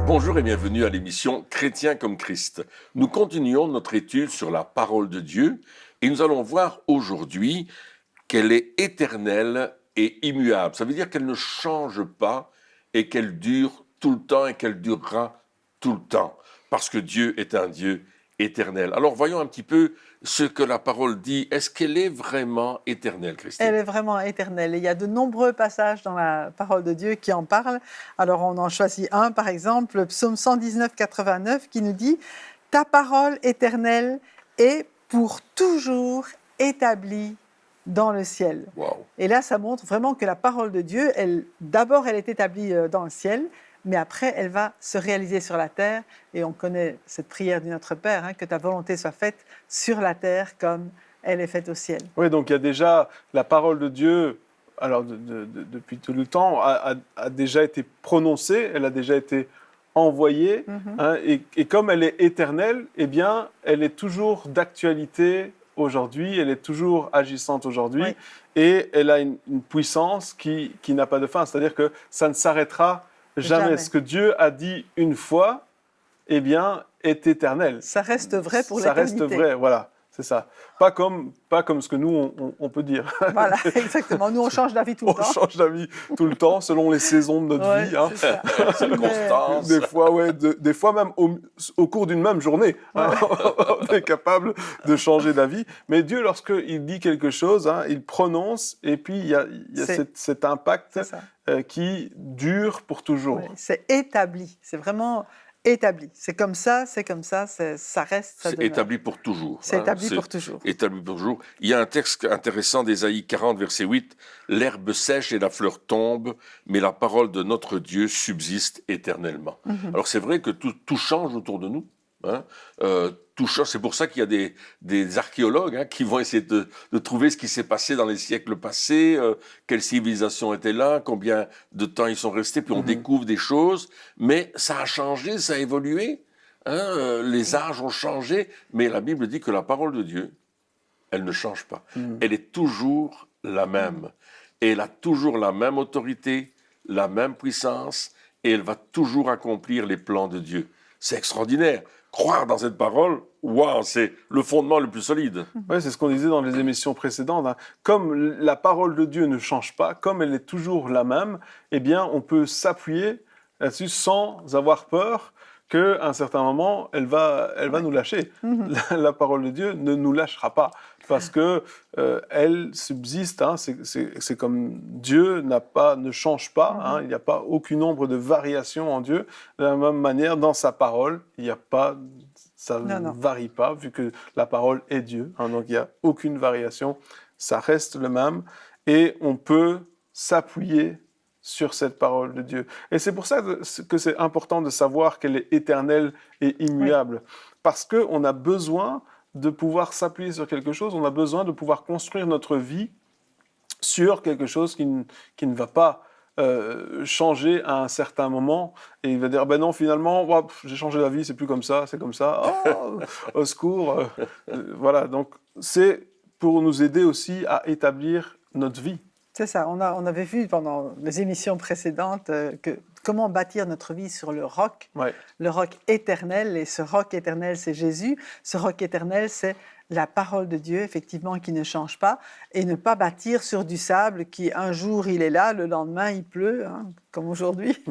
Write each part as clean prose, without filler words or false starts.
Bonjour et bienvenue à l'émission Chrétien comme Christ. Nous continuons notre étude sur la parole de Dieu et nous allons voir aujourd'hui qu'elle est éternelle et immuable. Ça veut dire qu'elle ne change pas et qu'elle dure tout le temps et qu'elle durera tout le temps. Parce que Dieu est un Dieu éternel. Alors voyons un petit peu ce que la parole dit. Est-ce qu'elle est vraiment éternelle, Christine? Elle est vraiment éternelle. Et il y a de nombreux passages dans la parole de Dieu qui en parlent. Alors on en choisit un, par exemple, le psaume 119, 89, qui nous dit « Ta parole éternelle est pour toujours établie dans le ciel. » Wow. Et là, ça montre vraiment que la parole de Dieu, d'abord, elle est établie dans le ciel, mais après, elle va se réaliser sur la terre. Et on connaît cette prière du Notre Père, que ta volonté soit faite sur la terre comme elle est faite au ciel. Oui, donc il y a déjà la parole de Dieu, alors depuis tout le temps, a déjà été prononcée, elle a déjà été envoyée, et comme elle est éternelle, eh bien, elle est toujours d'actualité aujourd'hui, elle est toujours agissante aujourd'hui, Oui. et elle a une puissance qui n'a pas de fin, c'est-à-dire que ça ne s'arrêtera jamais. Ce que Dieu a dit une fois, eh bien, est éternel. Ça reste vrai pour Ça l'éternité. reste vrai, voilà. C'est ça. Pas comme ce que nous, on peut dire. Voilà, exactement. Nous, on change d'avis tout le temps. On change d'avis tout le temps, selon les saisons de notre vie. C'est ça. Circonstances. Des fois, des fois même au cours d'une même journée, on est capable de changer d'avis. Mais Dieu, lorsqu'il dit quelque chose, il prononce, et puis il y a cet impact qui dure pour toujours. Oui, c'est établi. C'est vraiment établi. C'est comme ça, ça reste, ça C'est demeure. établi pour toujours. C'est établi pour toujours. Établi pour toujours. Il y a un texte intéressant d'Ésaïe 40, verset 8. « L'herbe sèche et la fleur tombe, mais la parole de notre Dieu subsiste éternellement. Alors c'est vrai que tout change autour de nous. Tout change. C'est pour ça qu'il y a des archéologues qui vont essayer de trouver ce qui s'est passé dans les siècles passés, quelle civilisation était là, combien de temps ils sont restés, puis on découvre des choses. Mais ça a changé, ça a évolué. Les âges ont changé, mais la Bible dit que la parole de Dieu, elle ne change pas. Elle est toujours la même. Et elle a toujours la même autorité, la même puissance, et elle va toujours accomplir les plans de Dieu. C'est extraordinaire. Croire dans cette parole, waouh, c'est le fondement le plus solide. Oui, c'est ce qu'on disait dans les émissions précédentes. Comme la parole de Dieu ne change pas, comme elle est toujours la même, eh bien, on peut s'appuyer là-dessus sans avoir peur qu'à un certain moment, elle va nous lâcher. La parole de Dieu ne nous lâchera pas parce que elle subsiste. C'est comme Dieu ne change pas. Il n'y a pas aucune ombre de variation en Dieu. De la même manière, dans sa parole, il n'y a pas, ça ne varie pas vu que la parole est Dieu. Donc il n'y a aucune variation. Ça reste le même et on peut s'appuyer sur cette parole de Dieu. Et c'est pour ça que c'est important de savoir qu'elle est éternelle et immuable. Parce qu'on a besoin de pouvoir s'appuyer sur quelque chose, on a besoin de pouvoir construire notre vie sur quelque chose qui ne va pas changer à un certain moment. Et il va dire, ben non, finalement, j'ai changé d'avis, c'est plus comme ça, c'est comme ça. Oh, au secours. Voilà, donc c'est pour nous aider aussi à établir notre vie. C'est ça, on avait vu pendant les émissions précédentes comment bâtir notre vie sur le roc éternel, et ce roc éternel, c'est Jésus. Ce roc éternel, c'est la parole de Dieu, effectivement, qui ne change pas, et ne pas bâtir sur du sable qui, un jour, il est là, le lendemain, il pleut, comme aujourd'hui.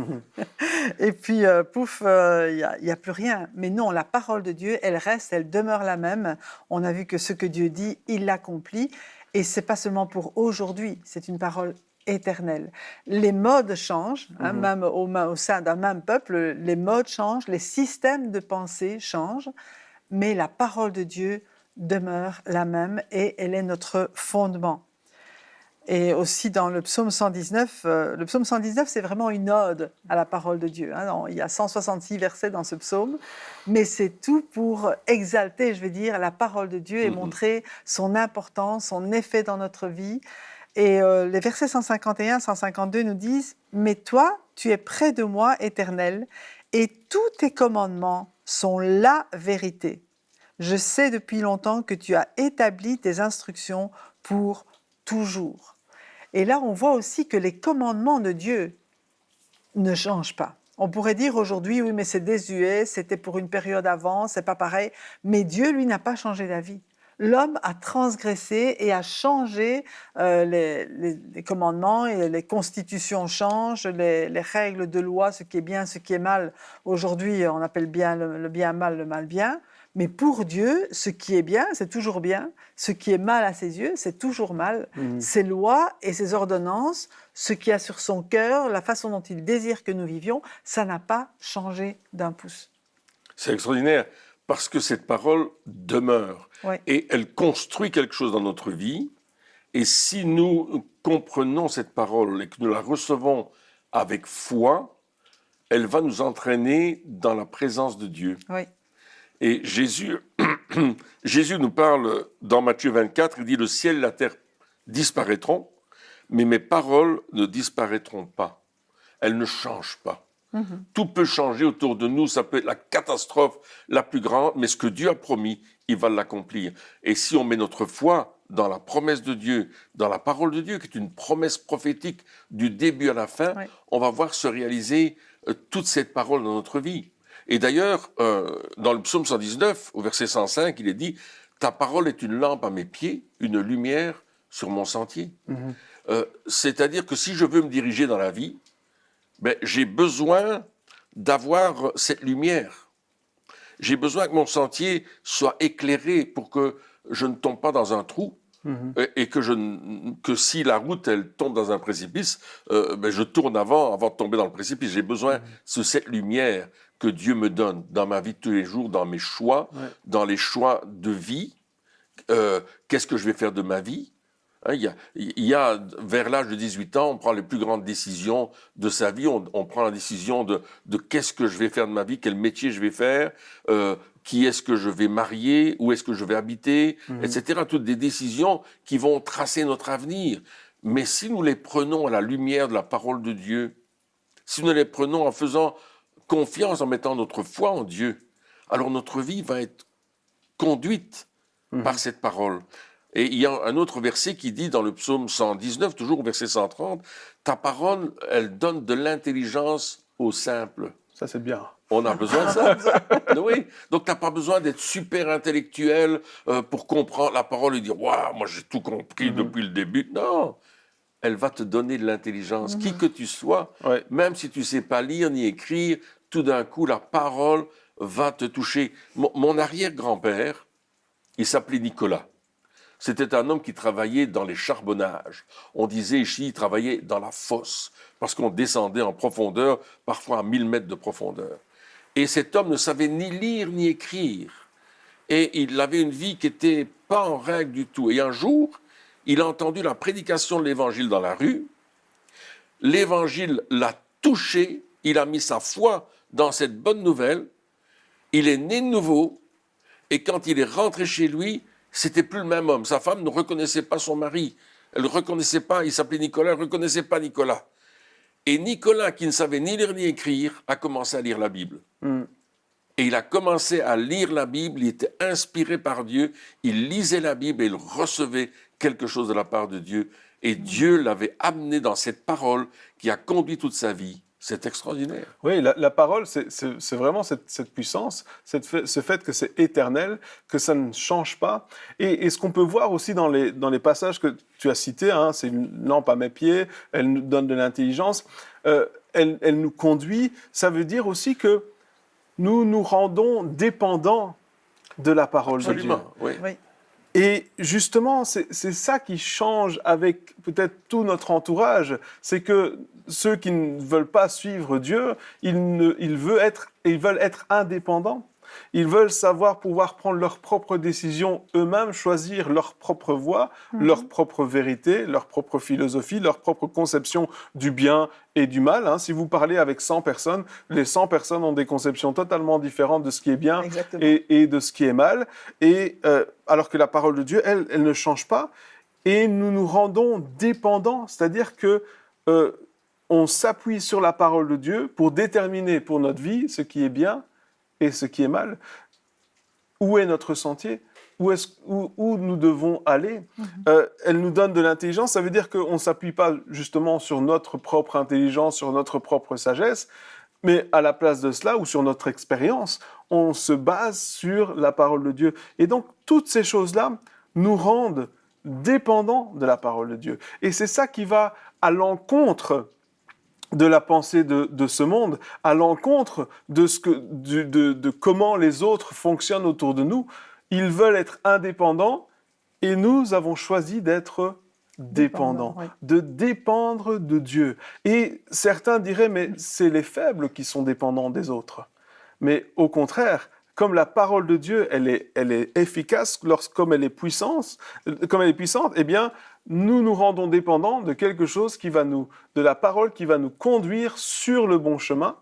Et puis, pouf, il n'y a plus rien. Mais non, la parole de Dieu, elle reste, elle demeure la même. On a vu que ce que Dieu dit, il l'accomplit. Et ce n'est pas seulement pour aujourd'hui, c'est une parole éternelle. Les modes changent, même au sein d'un même peuple, les modes changent, les systèmes de pensée changent, mais la parole de Dieu demeure la même et elle est notre fondement. Et aussi dans le psaume 119, c'est vraiment une ode à la parole de Dieu. Il y a 166 versets dans ce psaume, mais c'est tout pour exalter, je veux dire, la parole de Dieu et montrer son importance, son effet dans notre vie. Et les versets 151, 152 nous disent « Mais toi, tu es près de moi, Éternel, et tous tes commandements sont la vérité. Je sais depuis longtemps que tu as établi tes instructions pour toujours. » Et là, on voit aussi que les commandements de Dieu ne changent pas. On pourrait dire aujourd'hui, oui, mais c'est désuet, c'était pour une période avant, c'est pas pareil. Mais Dieu, lui, n'a pas changé d'avis. L'homme a transgressé et a changé les commandements, et les constitutions changent, les règles de loi, ce qui est bien, ce qui est mal. Aujourd'hui, on appelle bien le bien mal, le mal bien. Mais pour Dieu, ce qui est bien, c'est toujours bien. Ce qui est mal à ses yeux, c'est toujours mal. Ses lois et ses ordonnances, ce qu'il y a sur son cœur, la façon dont il désire que nous vivions, ça n'a pas changé d'un pouce. C'est extraordinaire, parce que cette parole demeure. Oui. Et elle construit quelque chose dans notre vie. Et si nous comprenons cette parole et que nous la recevons avec foi, elle va nous entraîner dans la présence de Dieu. Oui. Et Jésus nous parle dans Matthieu 24, il dit « Le ciel et la terre disparaîtront, mais mes paroles ne disparaîtront pas. Elles ne changent pas. » Tout peut changer autour de nous, ça peut être la catastrophe la plus grande, mais ce que Dieu a promis, il va l'accomplir. Et si on met notre foi dans la promesse de Dieu, dans la parole de Dieu, qui est une promesse prophétique du début à la fin, oui, on va voir se réaliser toute cette parole dans notre vie. Et d'ailleurs, dans le psaume 119, au verset 105, il est dit « Ta parole est une lampe à mes pieds, une lumière sur mon sentier. » C'est-à-dire que si je veux me diriger dans la vie, ben, j'ai besoin d'avoir cette lumière. J'ai besoin que mon sentier soit éclairé pour que je ne tombe pas dans un trou et que si la route elle tombe dans un précipice, ben, je tourne avant de tomber dans le précipice. J'ai besoin de cette lumière que Dieu me donne dans ma vie de tous les jours, dans mes choix, dans les choix de vie. Qu'est-ce que je vais faire de ma vie? Il y a, vers l'âge de 18 ans, on prend les plus grandes décisions de sa vie. On prend la décision de qu'est-ce que je vais faire de ma vie, quel métier je vais faire, qui est-ce que je vais marier, où est-ce que je vais habiter, etc. Toutes des décisions qui vont tracer notre avenir. Mais si nous les prenons à la lumière de la parole de Dieu, si nous les prenons en faisant confiance, en mettant notre foi en Dieu, alors notre vie va être conduite par cette parole. Et il y a un autre verset qui dit dans le psaume 119, toujours au verset 130, « Ta parole, elle donne de l'intelligence aux simples. » Ça, c'est bien. On a besoin de ça. Oui. Donc, tu n'as pas besoin d'être super intellectuel pour comprendre la parole et dire « Waouh, moi j'ai tout compris depuis le début. » Non, elle va te donner de l'intelligence. Qui que tu sois, même si tu ne sais pas lire ni écrire, tout d'un coup, la parole va te toucher. Mon arrière-grand-père, il s'appelait Nicolas. C'était un homme qui travaillait dans les charbonnages. On disait ici, il travaillait dans la fosse, parce qu'on descendait en profondeur, parfois à 1000 mètres de profondeur. Et cet homme ne savait ni lire ni écrire. Et il avait une vie qui n'était pas en règle du tout. Et un jour, il a entendu la prédication de l'Évangile dans la rue. L'Évangile l'a touché, il a mis sa foi dans cette bonne nouvelle. Il est né de nouveau, et quand il est rentré chez lui, c'était plus le même homme. Sa femme ne reconnaissait pas son mari. Elle ne reconnaissait pas, il s'appelait Nicolas, elle ne reconnaissait pas Nicolas. Et Nicolas, qui ne savait ni lire ni écrire, a commencé à lire la Bible. Et il a commencé à lire la Bible, il était inspiré par Dieu, il lisait la Bible et il recevait quelque chose de la part de Dieu. Et Dieu l'avait amené dans cette parole qui a conduit toute sa vie. C'est extraordinaire. Oui, la parole, c'est vraiment cette puissance, ce fait que c'est éternel, que ça ne change pas. Et ce qu'on peut voir aussi dans les passages que tu as cités, hein, c'est une lampe à mes pieds, elle nous donne de l'intelligence, elle nous conduit. Ça veut dire aussi que nous nous rendons dépendants de la parole de Dieu. Absolument, oui. Et justement, c'est ça qui change avec peut-être tout notre entourage, c'est que ceux qui ne veulent pas suivre Dieu, ils veulent être indépendants. Ils veulent savoir pouvoir prendre leurs propres décisions eux-mêmes, choisir leur propre voie, leur propre vérité, leur propre philosophie, leur propre conception du bien et du mal. Hein. Si vous parlez avec 100 personnes, les 100 personnes ont des conceptions totalement différentes de ce qui est bien et de ce qui est mal. Et alors que la parole de Dieu, elle ne change pas. Et nous nous rendons dépendants, c'est-à-dire que on s'appuie sur la parole de Dieu pour déterminer pour notre vie ce qui est bien et ce qui est mal. Où est notre sentier? Où nous devons aller? Elle nous donne de l'intelligence. Ça veut dire qu'on ne s'appuie pas justement sur notre propre intelligence, sur notre propre sagesse. Mais à la place de cela, ou sur notre expérience, on se base sur la parole de Dieu. Et donc, toutes ces choses-là nous rendent dépendants de la parole de Dieu. Et c'est ça qui va à l'encontre de la pensée de ce monde, à l'encontre de comment les autres fonctionnent autour de nous. Ils veulent être indépendants et nous avons choisi d'être dépendants, oui. de dépendre de Dieu. Et certains diraient, mais c'est les faibles qui sont dépendants des autres. Mais au contraire, comme la parole de Dieu, elle est efficace, comme elle est puissante, eh bien, nous nous rendons dépendants de quelque chose de la parole qui va nous conduire sur le bon chemin,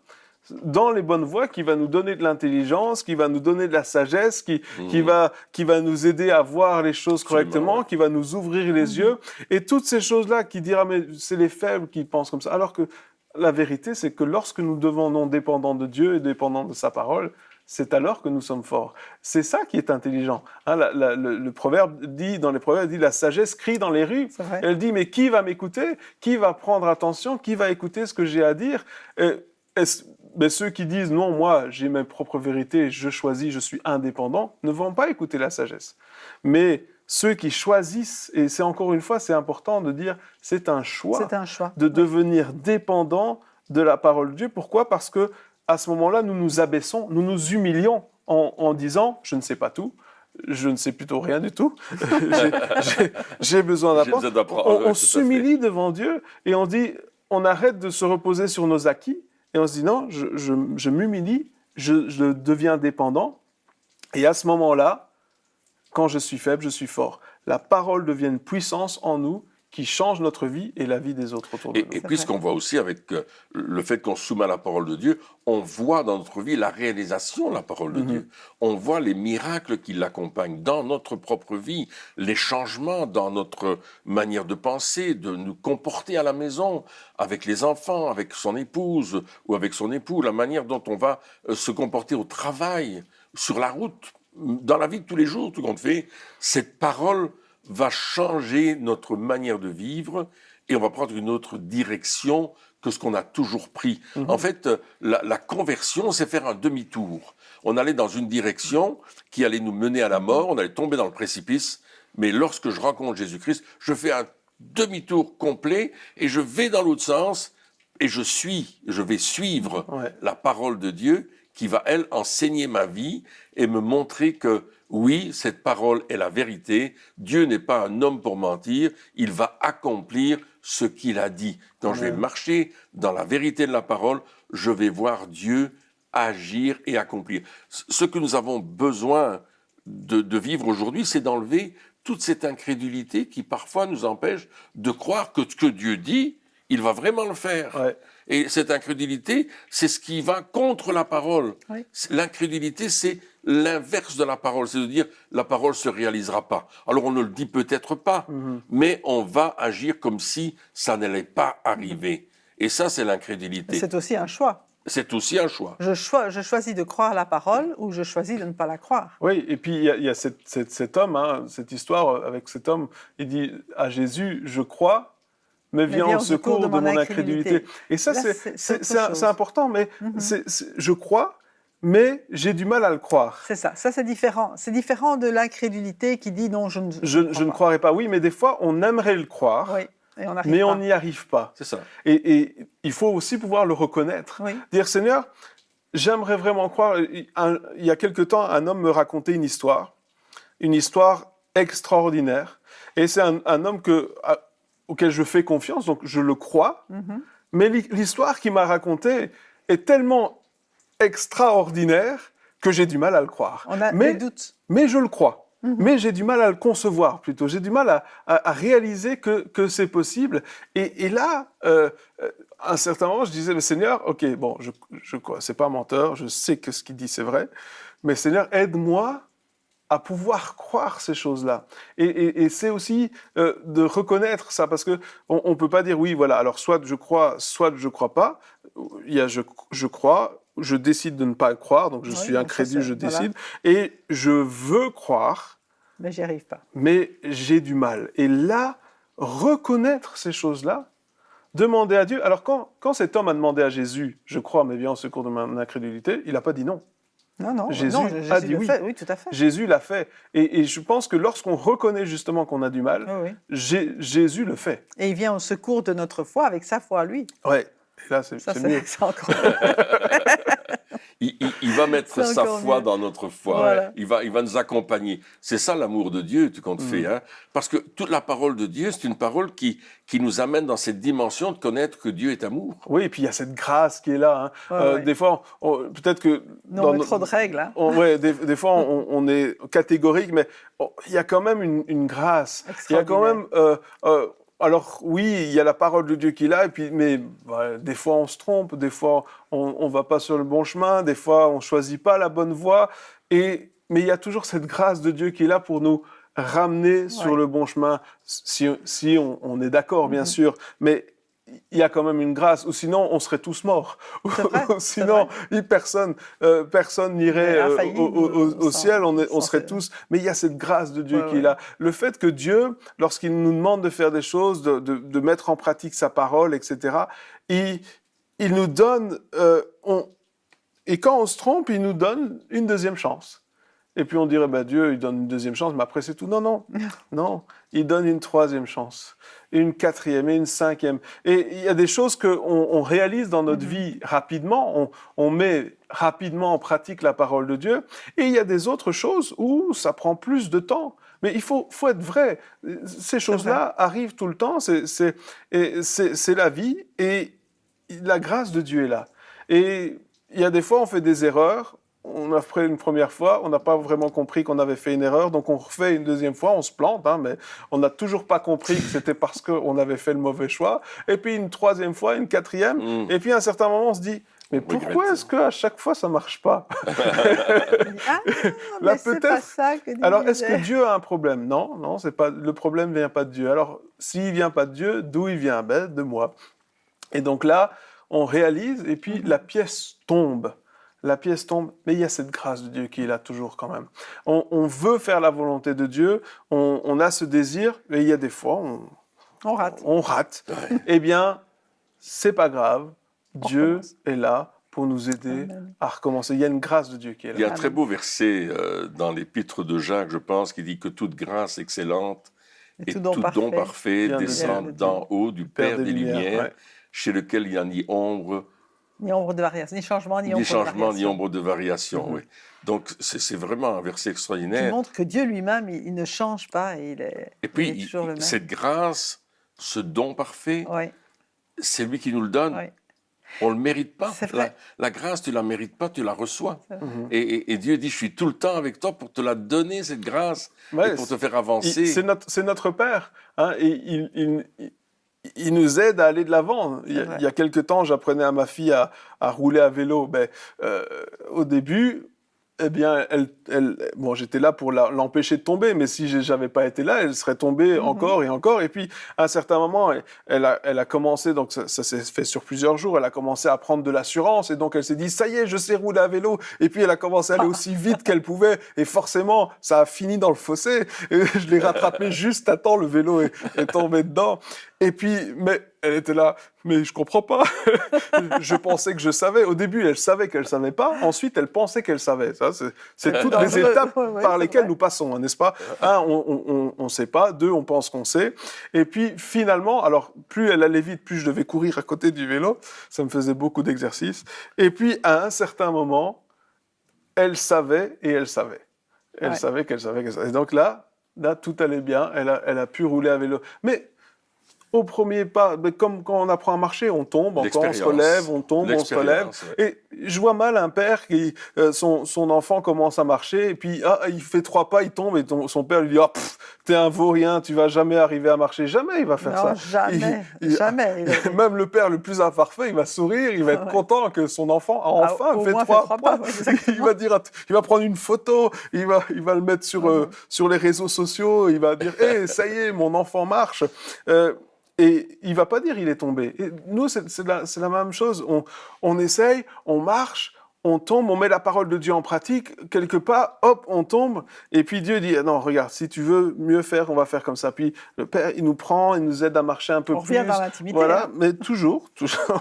dans les bonnes voies, qui va nous donner de l'intelligence, qui va nous donner de la sagesse, qui va nous aider à voir les choses correctement, qui va nous ouvrir les yeux. Et toutes ces choses-là qui dira, mais c'est les faibles qui pensent comme ça. Alors que la vérité, c'est que lorsque nous devenons dépendants de Dieu et dépendants de sa parole, c'est alors que nous sommes forts. C'est ça qui est intelligent. Hein, le proverbe dit, dans les proverbes, dit la sagesse crie dans les rues. Elle dit, mais qui va m'écouter? Qui va prendre attention? Qui va écouter ce que j'ai à dire? Mais ceux qui disent, non, moi, j'ai mes propres vérités, je choisis, je suis indépendant, ne vont pas écouter la sagesse. Mais ceux qui choisissent, et c'est encore une fois, c'est important de dire, c'est un choix, de devenir dépendant de la parole de Dieu. Pourquoi? Parce que à ce moment-là, nous nous abaissons, nous nous humilions en disant « je ne sais pas tout ». Je ne sais plutôt rien du tout. J'ai besoin d'apprendre. On s'humilie devant Dieu et on arrête de se reposer sur nos acquis et on se dit non, je m'humilie, je deviens dépendant. Et à ce moment-là, quand je suis faible, je suis fort. La parole devient une puissance en nous qui change notre vie et la vie des autres autour de nous. Et puisqu'on voit aussi avec le fait qu'on se soumet à la parole de Dieu, on voit dans notre vie la réalisation de la parole de Dieu. On voit les miracles qui l'accompagnent dans notre propre vie, les changements dans notre manière de penser, de nous comporter à la maison, avec les enfants, avec son épouse ou avec son époux, la manière dont on va se comporter au travail, sur la route, dans la vie de tous les jours, tout compte fait. Cette parole va changer notre manière de vivre et on va prendre une autre direction que ce qu'on a toujours pris. En fait, la conversion, c'est faire un demi-tour. On allait dans une direction qui allait nous mener à la mort, on allait tomber dans le précipice, mais lorsque je rencontre Jésus-Christ, je fais un demi-tour complet et je vais dans l'autre sens et je vais suivre la parole de Dieu qui va, elle, enseigner ma vie et me montrer que oui, cette parole est la vérité. Dieu n'est pas un homme pour mentir. Il va accomplir ce qu'il a dit. Quand je vais marcher dans la vérité de la parole, je vais voir Dieu agir et accomplir. Ce que nous avons besoin de vivre aujourd'hui, c'est d'enlever toute cette incrédulité qui parfois nous empêche de croire que ce que Dieu dit, il va vraiment le faire. Ouais. Et cette incrédulité, c'est ce qui va contre la parole. Oui. L'incrédulité, c'est l'inverse de la parole, c'est de dire la parole ne se réalisera pas. Alors on ne le dit peut-être pas, mais on va agir comme si ça n'allait pas arriver. Et ça, c'est l'incrédulité. C'est aussi un choix. C'est aussi un choix. Je choisis de croire la parole ou je choisis de ne pas la croire. Oui, et puis il y a cet homme, hein, cette histoire avec cet homme, il dit à Jésus, je crois, mais viens au secours de mon incrédulité. Et ça, c'est important, mais je crois, mais j'ai du mal à le croire. C'est ça, c'est différent. C'est différent de l'incrédulité qui dit non, je ne croirais pas. Oui, mais des fois, on aimerait le croire, oui, et mais on n'y arrive pas. C'est ça. Et il faut aussi pouvoir le reconnaître. Oui. Dire, Seigneur, j'aimerais vraiment croire. Il y a quelque temps, un homme me racontait une histoire extraordinaire. Et c'est un homme auquel je fais confiance, donc je le crois. Mais l'histoire qu'il m'a racontée est tellement extraordinaire que j'ai du mal à le croire. On a des doutes. Mais je le crois. Mais j'ai du mal à le concevoir, plutôt. J'ai du mal à réaliser que c'est possible. Et là, à un certain moment, je disais, mais Seigneur, ok, bon, je crois, c'est pas un menteur, je sais que ce qu'il dit, c'est vrai. Mais Seigneur, aide-moi à pouvoir croire ces choses-là. Et c'est aussi de reconnaître ça, parce qu'on ne peut pas dire, oui, voilà, alors soit je crois pas. Il y a je crois, je décide de ne pas croire, donc je suis incrédule, je décide, et je veux croire, mais j'y arrive pas. Mais j'ai du mal. Et là, reconnaître ces choses-là Demander à Dieu. Alors, quand cet homme a demandé à Jésus, je crois, mais viens au secours de mon incrédulité, il n'a pas dit non. Non, Jésus Jésus a dit le oui. fait. Oui, tout à fait. Jésus l'a fait. Et je pense que lorsqu'on reconnaît justement qu'on a du mal, Oui, oui. Jésus le fait. Et il vient au secours de notre foi avec sa foi à lui. Ouais. Et là, c'est mieux. C'est encore Il va mettre C'est sa encore foi mieux. dans notre foi. Voilà. Il va nous accompagner. C'est ça l'amour de Dieu qu'on te fait. Hein? Parce que toute la parole de Dieu, c'est une parole qui nous amène dans cette dimension de connaître que Dieu est amour. Oui, et puis il y a cette grâce qui est là. Hein. Ouais, ouais. Des fois, peut-être que... Non, mais trop de règles. Hein. Ouais, des fois, on est catégorique, mais il y a quand même une grâce. Il y a quand même... alors oui, il y a la parole de Dieu qui est là, mais des fois on se trompe, des fois on va pas sur le bon chemin, des fois on choisit pas la bonne voie, mais il y a toujours cette grâce de Dieu qui est là pour nous ramener sur le bon chemin, si on est d'accord bien sûr, mais il y a quand même une grâce, ou sinon on serait tous morts. Sinon personne n'irait au ciel, on serait tous. Mais il y a cette grâce de Dieu qui est là. Le fait que Dieu, lorsqu'il nous demande de faire des choses, de mettre en pratique sa parole, etc., il nous donne, et quand on se trompe, il nous donne une deuxième chance. Et puis on dirait, Dieu, il donne une deuxième chance, mais après c'est tout. Non, il donne une troisième chance, une quatrième et une cinquième. Et il y a des choses qu'on réalise dans notre vie rapidement, on met rapidement en pratique la parole de Dieu, et il y a des autres choses où ça prend plus de temps. Mais il faut être vrai. Ces choses-là arrivent tout le temps, c'est la vie, et la grâce de Dieu est là. Et il y a des fois, on fait des erreurs. On a fait une première fois, on n'a pas vraiment compris qu'on avait fait une erreur, donc on refait une deuxième fois, on se plante, mais on n'a toujours pas compris que c'était parce qu'on avait fait le mauvais choix. Et puis une troisième fois, une quatrième, et puis à un certain moment, on se dit, mais pourquoi est-ce qu'à chaque fois, ça ne marche pas? Là, c'est pas ça que Dieu Alors, est-ce disait. que Dieu a un problème? Non, c'est pas, le problème ne vient pas de Dieu. Alors, s'il ne vient pas de Dieu, d'où il vient? De moi. Et donc là, on réalise, et puis la pièce tombe. La pièce tombe, mais il y a cette grâce de Dieu qui est là toujours quand même. On veut faire la volonté de Dieu, on a ce désir, mais il y a des fois, on rate. On rate. Eh bien, c'est pas grave. Dieu est là pour nous aider à recommencer. Il y a une grâce de Dieu qui est là. Il y a un très beau verset dans l'épître de Jacques, je pense, qui dit que toute grâce excellente et tout don parfait descend d'en haut du Père des Lumières, chez lequel il n'y a ni ombre, ni ombre de variation, ni changement, ni ombre de variation. Oui. Donc, c'est vraiment un verset extraordinaire. Qui montre que Dieu lui-même, il ne change pas. Et puis, il est toujours le même. Cette grâce, ce don parfait, c'est lui qui nous le donne. On ne le mérite pas. La grâce, tu ne la mérites pas, tu la reçois. Et Dieu dit, je suis tout le temps avec toi pour te la donner, cette grâce, et pour te faire avancer. C'est notre Père. Et il nous aide à aller de l'avant. Il y a quelque temps, j'apprenais à ma fille à rouler à vélo. Au début, eh bien, j'étais là pour l'empêcher de tomber, mais si j'avais pas été là, elle serait tombée encore et encore. Et puis, à un certain moment, elle a commencé, donc ça s'est fait sur plusieurs jours, elle a commencé à prendre de l'assurance, et donc elle s'est dit, ça y est, je sais rouler à vélo. Et puis, elle a commencé à aller aussi vite qu'elle pouvait, et forcément, ça a fini dans le fossé. Et je l'ai rattrapée juste à temps, le vélo est tombé dedans. Et puis, mais elle était là, mais je comprends pas. Je pensais que je savais. Au début, elle savait qu'elle savait pas. Ensuite, elle pensait qu'elle savait. Ça, c'est toutes les étapes par lesquelles nous passons, n'est-ce pas? Un, on sait pas. Deux, on pense qu'on sait. Et puis, finalement, alors, plus elle allait vite, plus je devais courir à côté du vélo. Ça me faisait beaucoup d'exercices. Et puis, à un certain moment, elle savait et elle savait. Elle savait qu'elle savait qu'elle savait. Et donc là, tout allait bien. Elle a pu rouler à vélo. Mais au premier pas, comme quand on apprend à marcher, on tombe, encore on se relève, on tombe, on se relève. Et je vois mal un père qui, son enfant commence à marcher, et puis il fait 3 pas, il tombe, et son père lui dit t'es un vaurien, tu vas jamais arriver à marcher. Jamais il va faire ça. Jamais. Même le père le plus imparfait, il va sourire, il va être content que son enfant a enfin fait 3 pas. Il va prendre une photo, il va le mettre sur les réseaux sociaux, il va dire ça y est, mon enfant marche. Et il va pas dire il est tombé. Et nous, c'est la même chose. On essaye, on marche, on tombe, on met la parole de Dieu en pratique, quelque part, hop, on tombe, et puis Dieu dit, non, regarde, si tu veux mieux faire, on va faire comme ça. Puis le Père, il nous prend, il nous aide à marcher un peu plus. On revient dans l'intimité. Voilà, hein. mais toujours,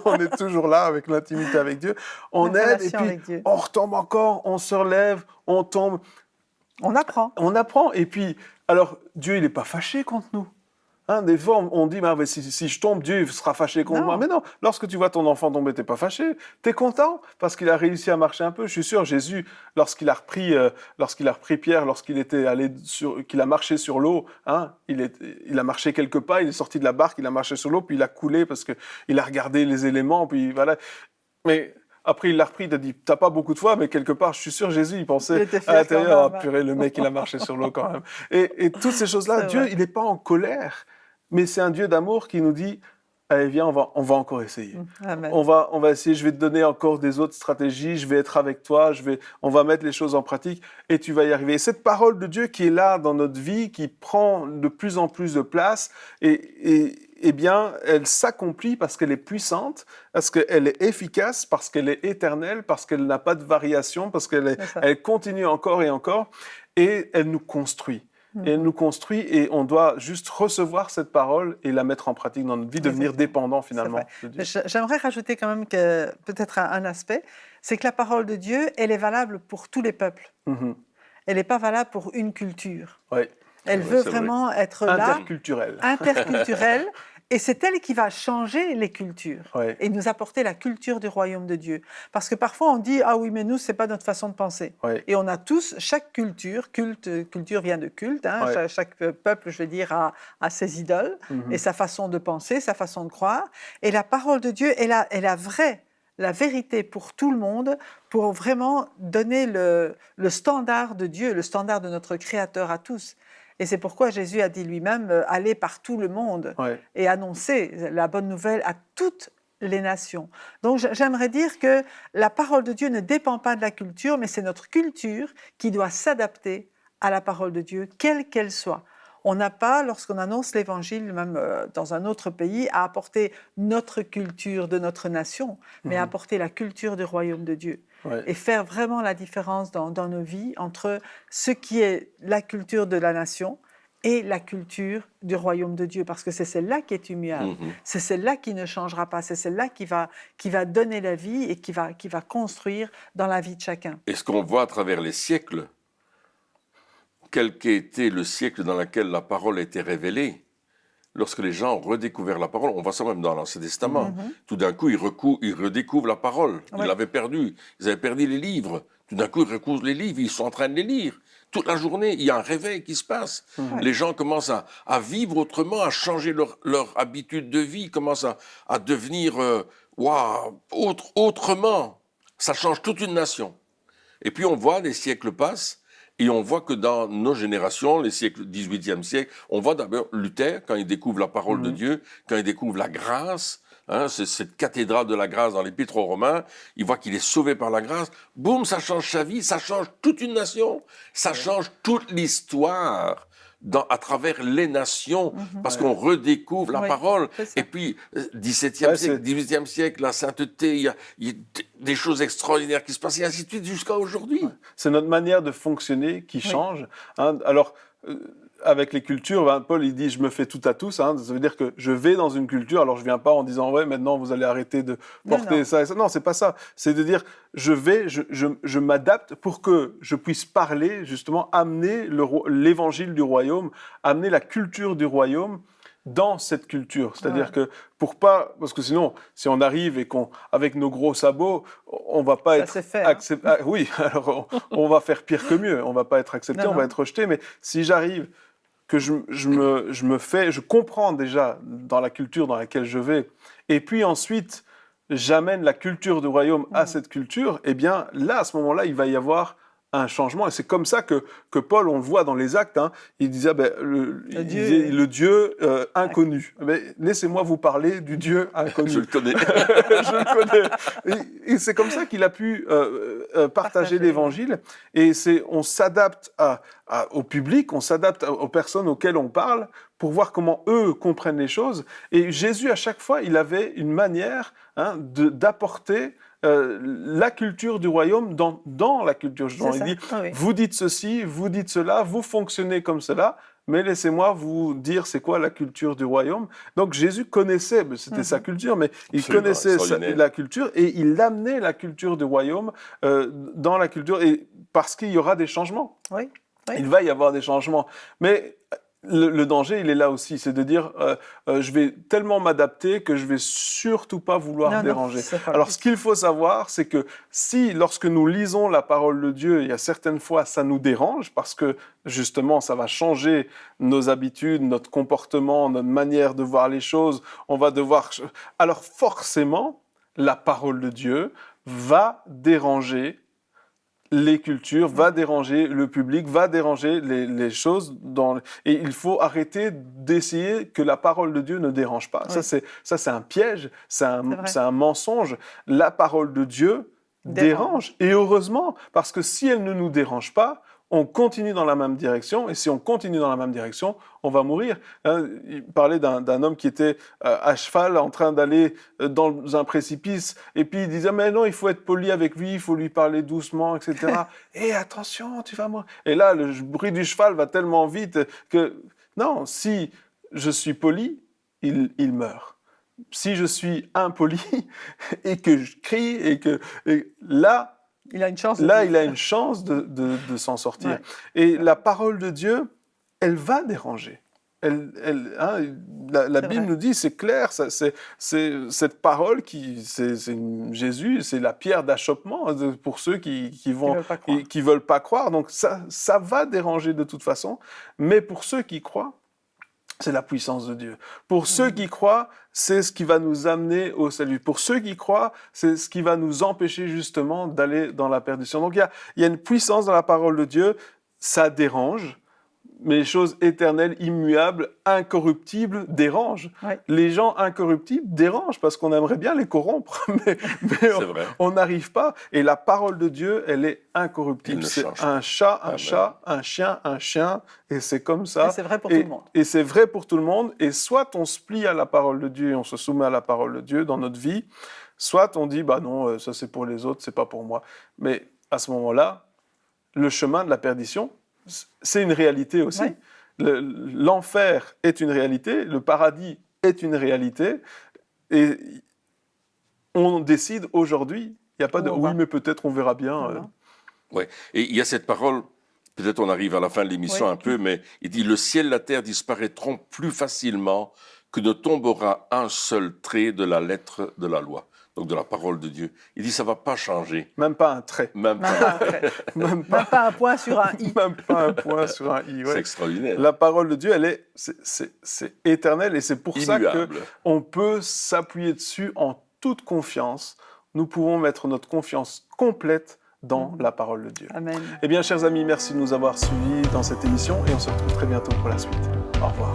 on est toujours là avec l'intimité avec Dieu. On aide, et puis on retombe encore, on se relève, on tombe. On apprend. On apprend, et puis, alors, Dieu, il n'est pas fâché contre nous. Hein, des fois, on dit, mais si je tombe, Dieu sera fâché contre moi. Mais non, lorsque tu vois ton enfant tomber, tu n'es pas fâché. Tu es content parce qu'il a réussi à marcher un peu. Je suis sûr, Jésus, lorsqu'il a repris Pierre, qu'il a marché sur l'eau, hein, il a marché quelques pas, il est sorti de la barque, il a marché sur l'eau, puis il a coulé parce qu'il a regardé les éléments, puis voilà. Mais après, il l'a repris, il a dit, t'as pas beaucoup de foi, mais quelque part, je suis sûr, Jésus, il pensait à l'intérieur, purée, le mec, il a marché sur l'eau quand même. Et toutes ces choses-là, Dieu, il n'est pas en colère. Mais c'est un Dieu d'amour qui nous dit, allez, viens, on va encore essayer. Amen. On va essayer, je vais te donner encore des autres stratégies, je vais être avec toi, on va mettre les choses en pratique et tu vas y arriver. Et cette parole de Dieu qui est là dans notre vie, qui prend de plus en plus de place, eh bien, elle s'accomplit parce qu'elle est puissante, parce qu'elle est efficace, parce qu'elle est éternelle, parce qu'elle n'a pas de variation, parce qu'elle continue encore et encore, et elle nous construit. Et elle nous construit et on doit juste recevoir cette parole et la mettre en pratique dans notre vie, devenir dépendant finalement de Dieu. J'aimerais rajouter quand même que peut-être un aspect, c'est que la parole de Dieu, elle est valable pour tous les peuples. Mm-hmm. Elle n'est pas valable pour une culture. Ouais. Elle veut vraiment être interculturelle. Interculturelle. Et c'est elle qui va changer les cultures et nous apporter la culture du royaume de Dieu. Parce que parfois on dit « Ah oui, mais nous, ce n'est pas notre façon de penser ». Et on a tous, chaque culture vient de culte, hein, chaque peuple, je veux dire, a ses idoles et sa façon de penser, sa façon de croire. Et la parole de Dieu est la vérité pour tout le monde, pour vraiment donner le standard de Dieu, le standard de notre Créateur à tous. Et c'est pourquoi Jésus a dit lui-même « Allez par tout le monde et annoncer la bonne nouvelle à toutes les nations ». Donc j'aimerais dire que la parole de Dieu ne dépend pas de la culture, mais c'est notre culture qui doit s'adapter à la parole de Dieu, quelle qu'elle soit. On n'a pas, lorsqu'on annonce l'Évangile, même dans un autre pays, à apporter notre culture de notre nation, mais à apporter la culture du royaume de Dieu. Et faire vraiment la différence dans nos vies entre ce qui est la culture de la nation et la culture du royaume de Dieu, parce que c'est celle-là qui est immuable, c'est celle-là qui ne changera pas, c'est celle-là qui va donner la vie et qui va construire dans la vie de chacun. Et ce qu'on voit à travers les siècles, quel qu'ait été le siècle dans lequel la parole a été révélée, lorsque les gens ont redécouvert la parole, on voit ça même dans l'Ancien Testament, tout d'un coup, ils redécouvrent la parole. Ils l'avaient perdue. Ils avaient perdu les livres. Tout d'un coup, ils redécouvrent les livres. Ils sont en train de les lire. Toute la journée, il y a un réveil qui se passe. Les gens commencent à vivre autrement, à changer leur habitude de vie, commencent à devenir autrement. Ça change toute une nation. Et puis, on voit, les siècles passent, et on voit que dans nos générations, les siècles, 18e siècle, on voit d'abord Luther, quand il découvre la parole de Dieu, quand il découvre la grâce, hein, c'est cette cathédrale de la grâce dans l'Épître aux Romains, il voit qu'il est sauvé par la grâce, boum, ça change sa vie, ça change toute une nation, ça change toute l'histoire à travers les nations, parce qu'on redécouvre la parole. Et puis, 17e siècle, 18e siècle, la sainteté, il y a des choses extraordinaires qui se passent, et ainsi de suite jusqu'à aujourd'hui. C'est notre manière de fonctionner qui change. Hein. Alors, avec les cultures, Paul, il dit « je me fais tout à tous hein. ». Ça veut dire que je vais dans une culture, alors je ne viens pas en disant « ouais, maintenant vous allez arrêter de porter ça et ça ». Non, ce n'est pas ça. C'est de dire « je m'adapte pour que je puisse parler, justement, amener l'évangile du royaume, amener la culture du royaume dans cette culture. C'est-à-dire que parce que sinon, si on arrive et avec nos gros sabots, on va pas être accepté. Oui, alors on va faire pire que mieux. On va pas être accepté, on va être rejeté. Mais si j'arrive, que je comprends déjà dans la culture dans laquelle je vais, et puis ensuite j'amène la culture du royaume à cette culture, eh bien là, à ce moment-là, il va y avoir un changement. Et c'est comme ça que Paul, on le voit dans les actes, hein, il disait le Dieu inconnu. Mais laissez-moi vous parler du Dieu inconnu. Je le connais. Je le connais. Et c'est comme ça qu'il a pu partager l'évangile. Et on s'adapte au public, on s'adapte aux personnes auxquelles on parle pour voir comment eux comprennent les choses. Et Jésus, à chaque fois, il avait une manière d'apporter la culture du royaume dans la culture du royaume. Il dit, vous dites ceci, vous dites cela, vous fonctionnez comme cela, mais laissez-moi vous dire c'est quoi la culture du royaume. Donc Jésus connaissait, c'était sa culture, mais il connaissait la culture et il amenait la culture du royaume dans la culture, et parce qu'il y aura des changements. Oui. Il va y avoir des changements. Mais le danger, il est là aussi, c'est de dire je vais tellement m'adapter que je vais surtout pas vouloir déranger. Alors ce qu'il faut savoir, c'est que si lorsque nous lisons la parole de Dieu, il y a certaines fois ça nous dérange parce que justement ça va changer nos habitudes, notre comportement, notre manière de voir les choses, on va devoir... Alors forcément, la parole de Dieu va déranger les cultures, va déranger le public, va déranger les choses. Et il faut arrêter d'essayer que la parole de Dieu ne dérange pas. Oui. Ça, c'est un piège, c'est un mensonge. La parole de Dieu dérange. Et heureusement, parce que si elle ne nous dérange pas, on continue dans la même direction, et si on continue dans la même direction, on va mourir. Il parlait d'un homme qui était à cheval en train d'aller dans un précipice, et puis il disait « mais non, il faut être poli avec lui, il faut lui parler doucement, etc. » Et attention, tu vas mourir. Et là, le bruit du cheval va tellement vite que, non, si je suis poli, il meurt. Si je suis impoli et que je crie, et là, il a une chance de s'en sortir. Ouais. Et la parole de Dieu, elle va déranger. La Bible nous dit, c'est clair, c'est cette parole c'est Jésus, c'est la pierre d'achoppement pour ceux qui veulent pas croire. Donc ça va déranger de toute façon, mais pour ceux qui croient, c'est la puissance de Dieu. Pour ceux qui croient, c'est ce qui va nous amener au salut. Pour ceux qui croient, c'est ce qui va nous empêcher justement d'aller dans la perdition. Donc il y a une puissance dans la parole de Dieu, ça dérange, mais les choses éternelles, immuables, incorruptibles dérangent. Ouais. Les gens incorruptibles dérangent parce qu'on aimerait bien les corrompre, mais on n'arrive pas. Et la parole de Dieu, elle est incorruptible. C'est un chat, un chat, un chien, un chien, et c'est comme ça. Et c'est vrai pour tout le monde. Et c'est vrai pour tout le monde. Et soit on se plie à la parole de Dieu et on se soumet à la parole de Dieu dans notre vie, soit on dit, bah non, ça c'est pour les autres, c'est pas pour moi. Mais à ce moment-là, le chemin de la perdition, c'est une réalité aussi. Ouais. L'enfer est une réalité, le paradis est une réalité, et on décide aujourd'hui. Il n'y a pas de « oui, mais peut-être on verra bien ». Oui, et il y a cette parole, peut-être on arrive à la fin de l'émission un peu, mais il dit « le ciel et la terre disparaîtront plus facilement que ne tombera un seul trait de la lettre de la loi ». Donc de la parole de Dieu. Il dit ça ne va pas changer. Même pas un trait. Même pas un trait. Même pas un point sur un i. Même pas un point sur un i. Ouais. C'est extraordinaire. La parole de Dieu, c'est éternel, et c'est pour immuable. Ça qu'on peut s'appuyer dessus en toute confiance. Nous pouvons mettre notre confiance complète dans la parole de Dieu. Amen. Eh bien, chers amis, merci de nous avoir suivis dans cette émission, et on se retrouve très bientôt pour la suite. Au revoir.